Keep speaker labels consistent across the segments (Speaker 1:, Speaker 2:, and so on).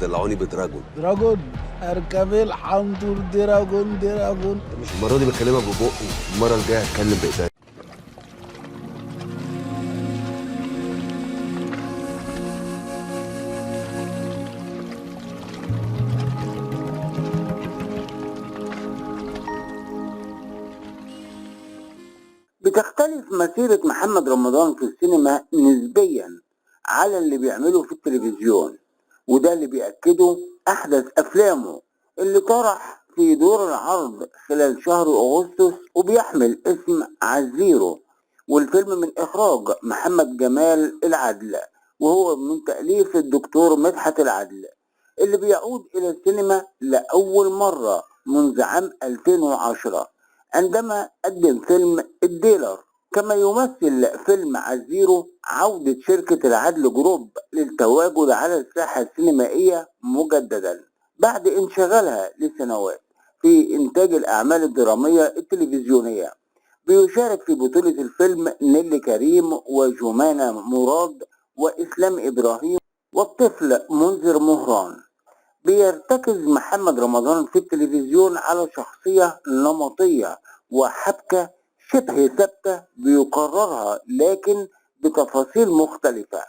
Speaker 1: بيدلعوني بدراجون.
Speaker 2: دراجون؟ اركب الحنطور دراجون دراجون.
Speaker 1: مش المره دي بكلمك ببقي، المره الجايه هتكلم بايديا.
Speaker 3: بتختلف مسيرة محمد رمضان في السينما نسبيا على اللي بيعمله في التلفزيون، وده اللي بيأكده أحدث أفلامه اللي طرح في دور العرض خلال شهر أغسطس وبيحمل اسم عزيرو، والفيلم من إخراج محمد جمال العدل وهو من تأليف الدكتور مدحت العدل، اللي بيعود إلى السينما لأول مرة منذ عام 2010 عندما قدم فيلم الديلر. كما يمثل فيلم عزيرو عودة شركة العدل جروب للتواجد على الساحة السينمائية مجددا بعد انشغالها لسنوات في إنتاج الأعمال الدرامية التلفزيونية. بيشارك في بطولة الفيلم نيلي كريم وجمانة مراد وإسلام إبراهيم والطفل منذر مهران. بيرتكز محمد رمضان في التلفزيون على شخصية نمطية وحبكة شبه ثابتة بيكررها لكن بتفاصيل مختلفة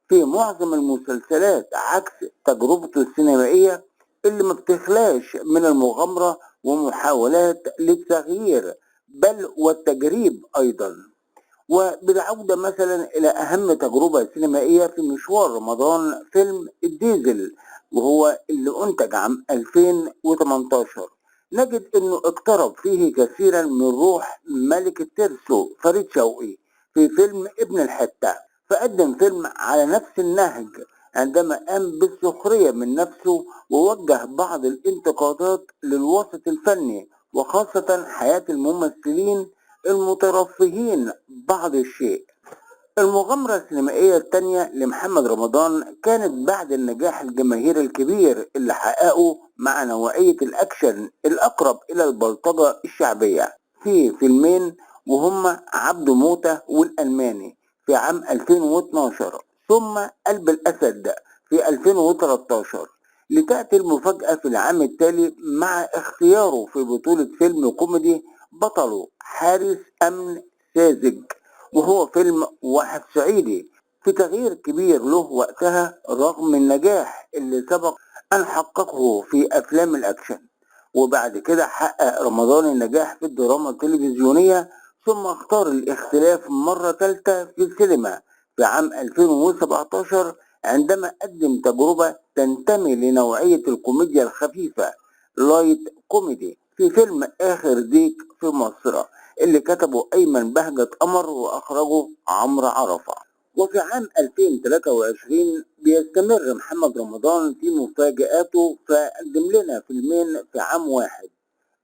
Speaker 3: في معظم المسلسلات، عكس تجربته السينمائية اللي ما بتخلاش من المغامرة ومحاولات للتغيير بل والتجريب أيضا. وبالعودة مثلا إلى أهم تجربة سينمائية في مشوار رمضان فيلم الديزل، وهو اللي أنتج عام 2018، نجد أنه اقترب فيه كثيرا من روح ملك الترسو فريد شوقي في فيلم ابن الحتة، فقدم فيلم على نفس النهج عندما قام بالسخرية من نفسه ووجه بعض الانتقادات للوسط الفني وخاصة حياة الممثلين المترفهين بعض الشيء. المغامرة السينمائية الثانية لمحمد رمضان كانت بعد النجاح الجماهيري الكبير اللي حققه مع نوعية الأكشن الأقرب إلى البلطجة الشعبية في فيلمين وهما عبده موتة والألماني في عام 2012 ثم قلب الأسد في 2013، لتأتي المفاجأة في العام التالي مع اختياره في بطولة فيلم كوميدي بطله حارس أمن ساذج وهو فيلم واحد صعيدي، في تغيير كبير له وقتها رغم النجاح اللي سبق أن حققه في أفلام الأكشن. وبعد كده حقق رمضان النجاح في الدراما التلفزيونية ثم اختار الاختلاف مرة ثالثة في السينما في عام 2017 عندما قدم تجربة تنتمي لنوعية الكوميديا الخفيفة لايت كوميدي في فيلم آخر ديك في مصر اللي كتبه أيمن بهجت قمر وأخرجه عمرو عرفة. وفي عام 2023 بيستمر محمد رمضان في مفاجآته فقدم لنا فيلمين في عام واحد،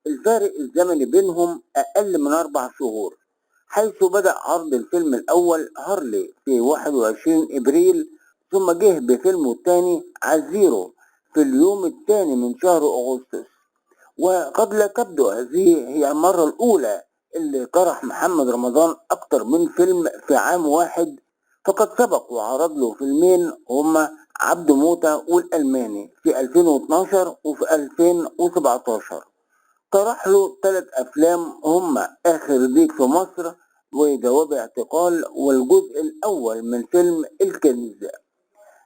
Speaker 3: الفارق الزمني بينهم أقل من 4 شهور، حيث بدأ عرض الفيلم الأول هارلي في 21 إبريل ثم جه بفيلمه الثاني عزيرو في اليوم الثاني من شهر أغسطس. وقد لا تبدو هذه هي المرة الأولى اللي طرح محمد رمضان أكتر من فيلم في عام واحد، فقد سبق وعرض له فيلمين هما عبده موتة والألماني في 2012 وفي 2017. طرح له 3 أفلام هما آخر ديك في مصر وجواب اعتقال والجزء الأول من فيلم الكنز.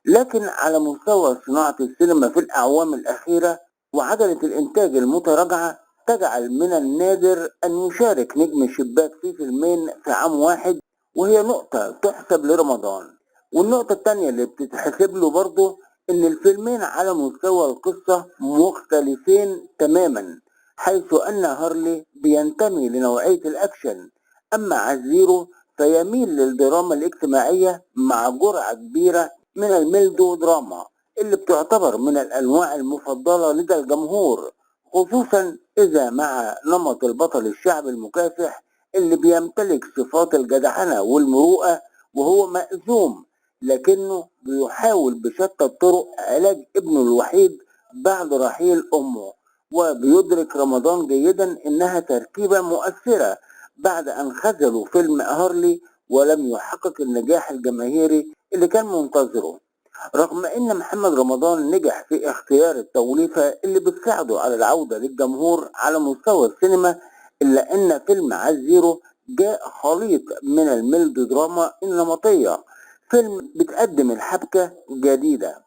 Speaker 3: لكن على مستوى صناعة السينما في الأعوام الأخيرة وعجلة الإنتاج المتراجعة تجعل من النادر أن يشارك نجم الشباك في فيلمين في عام واحد، وهي نقطة تحسب لرمضان. والنقطة الثانية اللي بتتحسب له برضه إن الفيلمين على مستوى القصة مختلفين تماما، حيث أن هارلي بينتمي لنوعية الأكشن أما عزيرو فيميل للدراما الاجتماعية مع جرعة كبيرة من الميلودو دراما اللي بتعتبر من الأنواع المفضلة لدى الجمهور، خصوصا إذا مع نمط البطل الشعبي المكافح اللي بيمتلك صفات الجدعنة والمروءة وهو مأزوم لكنه بيحاول بشتى الطرق علاج ابنه الوحيد بعد رحيل أمه. وبيدرك رمضان جيدا إنها تركيبة مؤثرة بعد أن خذلوا فيلم هارلي ولم يحقق النجاح الجماهيري اللي كان منتظره. رغم ان محمد رمضان نجح في اختيار التوليفة اللي بتساعده على العودة للجمهور على مستوى السينما، الا ان فيلم عزيرو جاء خليط من الميلودراما النمطية، فيلم بتقدم الحبكة جديدة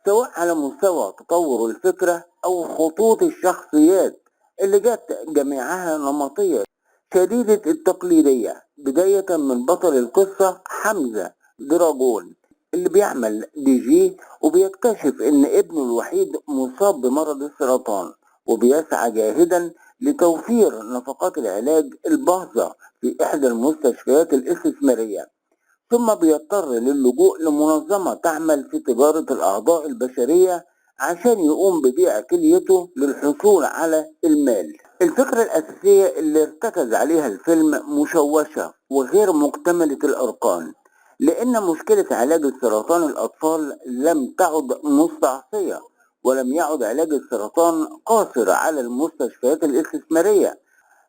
Speaker 3: سواء على مستوى تطور الفكرة أو خطوط الشخصيات اللي جت جميعها نمطية شديدة التقليدية، بداية من بطل القصة حمزة دراجون اللي بيعمل دي جي وبيكتشف إن ابنه الوحيد مصاب بمرض السرطان، وبيسعى جاهدا لتوفير نفقات العلاج الباهظة في إحدى المستشفيات الاستثمارية، ثم بيضطر للجوء لمنظمة تعمل في تجارة الأعضاء البشرية عشان يقوم ببيع كليته للحصول على المال. الفكرة الأساسية اللي ارتكز عليها الفيلم مشوشة وغير مكتملة الأركان، لأن مشكلة علاج السرطان الأطفال لم تعد مستعصية، ولم يعد علاج السرطان قاصر على المستشفيات الاستثمارية،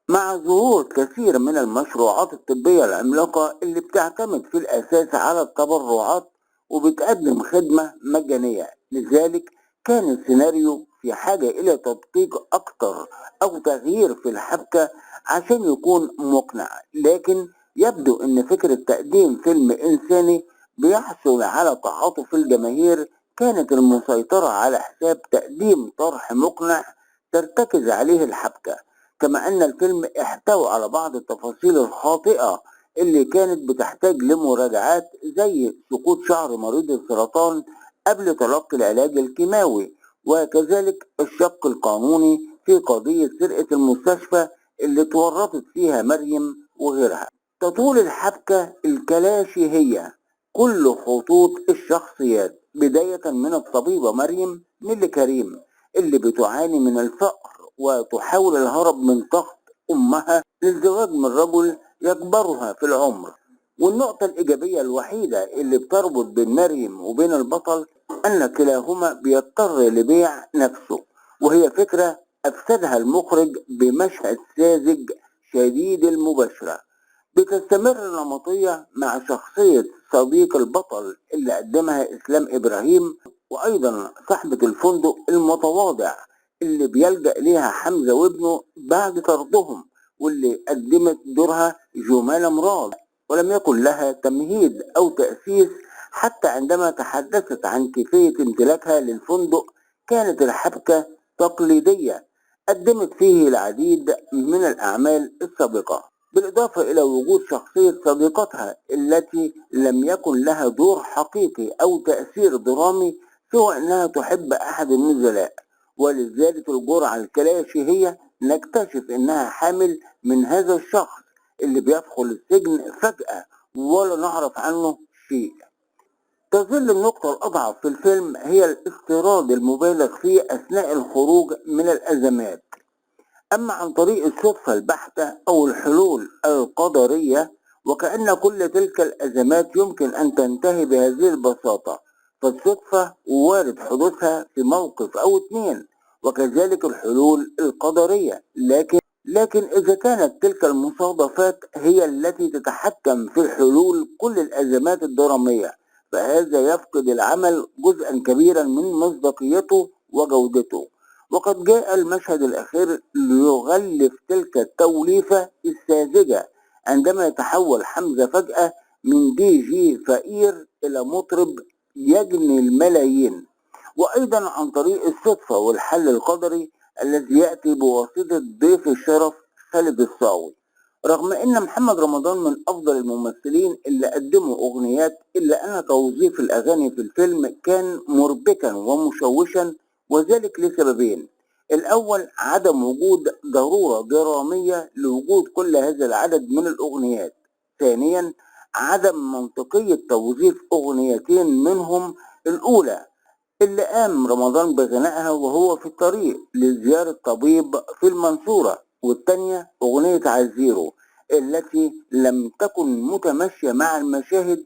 Speaker 3: مع ظهور كثير من المشروعات الطبية العملاقة اللي بتعتمد في الأساس على التبرعات وبتقدم خدمة مجانية. لذلك كان السيناريو في حاجة إلى تدقيق أكتر أو تغيير في الحبكة عشان يكون مقنع، لكن يبدو أن فكرة تقديم فيلم إنساني بيحصل على تعاطف الجماهير كانت المسيطرة على حساب تقديم طرح مقنع ترتكز عليه الحبكة، كما أن الفيلم احتوى على بعض التفاصيل الخاطئة اللي كانت بتحتاج لمراجعات، زي سقوط شعر مريض السرطان قبل تلقي العلاج الكيماوي، وكذلك الشق القانوني في قضية سرقة المستشفى اللي اتورطت فيها مريم وغيرها. تطول الحبكة الكلاشيهية كل خطوط الشخصيات، بداية من الطبيبة مريم نيلي كريم اللي بتعاني من الفقر وتحاول الهرب من ضغط أمها للزواج من رجل يكبرها في العمر، والنقطة الإيجابية الوحيدة اللي بتربط بين مريم وبين البطل أن كلاهما بيضطر لبيع نفسه، وهي فكرة أفسدها المخرج بمشهد ساذج شديد المباشرة. بتستمر النمطية مع شخصية صديق البطل اللي قدمها إسلام إبراهيم، وأيضا صاحبة الفندق المتواضع اللي بيلجأ ليها حمزة وابنه بعد طردهم، واللي قدمت دورها جمانة مراد، ولم يكن لها تمهيد أو تأسيس حتى عندما تحدثت عن كيفية امتلاكها للفندق. كانت الحبكة تقليدية قدمت فيه العديد من الأعمال السابقة، بالإضافة إلى وجود شخصية صديقتها التي لم يكن لها دور حقيقي أو تأثير درامي سوى أنها تحب أحد النزلاء، ولذلك الجرعة الكلاشيهية نكتشف أنها حامل من هذا الشخص اللي بيدخل السجن فجأة ولا نعرف عنه شيء. تظل النقطة الأضعف في الفيلم هي الاستيراد المبالغ فيه أثناء الخروج من الأزمات، أما عن طريق الصدفة البحتة أو الحلول القدرية وكأن كل تلك الأزمات يمكن أن تنتهي بهذه البساطة، فالصدفة وارد حدوثها في موقف أو اتنين، وكذلك الحلول القدرية، لكن إذا كانت تلك المصادفات هي التي تتحكم في حلول كل الأزمات الدرامية، فهذا يفقد العمل جزءا كبيرا من مصداقيته وجودته. وقد جاء المشهد الأخير ليغلف تلك التوليفة الساذجة عندما يتحول حمزة فجأة من دي جي فقير إلى مطرب يجني الملايين، وأيضا عن طريق الصدفة والحل القدري الذي يأتي بواسطة ضيف الشرف خالد الصاوي. رغم أن محمد رمضان من أفضل الممثلين اللي قدموا أغنيات، إلا أن توظيف الأغاني في الفيلم كان مربكا ومشوشا، وذلك لسببين: الأول عدم وجود ضرورة درامية لوجود كل هذا العدد من الأغنيات، ثانيا عدم منطقية توظيف أغنيتين منهم، الأولى اللي قام رمضان بغنائها وهو في الطريق لزيارة طبيب في المنصورة، والتانية أغنية عزيرو التي لم تكن متمشية مع المشاهد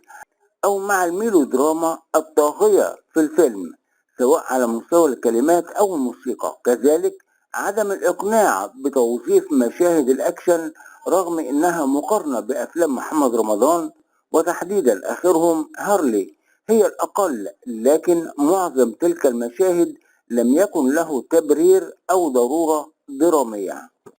Speaker 3: أو مع الميلودراما الطاغية في الفيلم سواء على مستوى الكلمات أو الموسيقى. كذلك عدم الإقناع بتوظيف مشاهد الأكشن رغم إنها مقارنة بأفلام محمد رمضان، وتحديدا آخرهم هارلي هي الأقل، لكن معظم تلك المشاهد لم يكن له تبرير أو ضرورة درامية.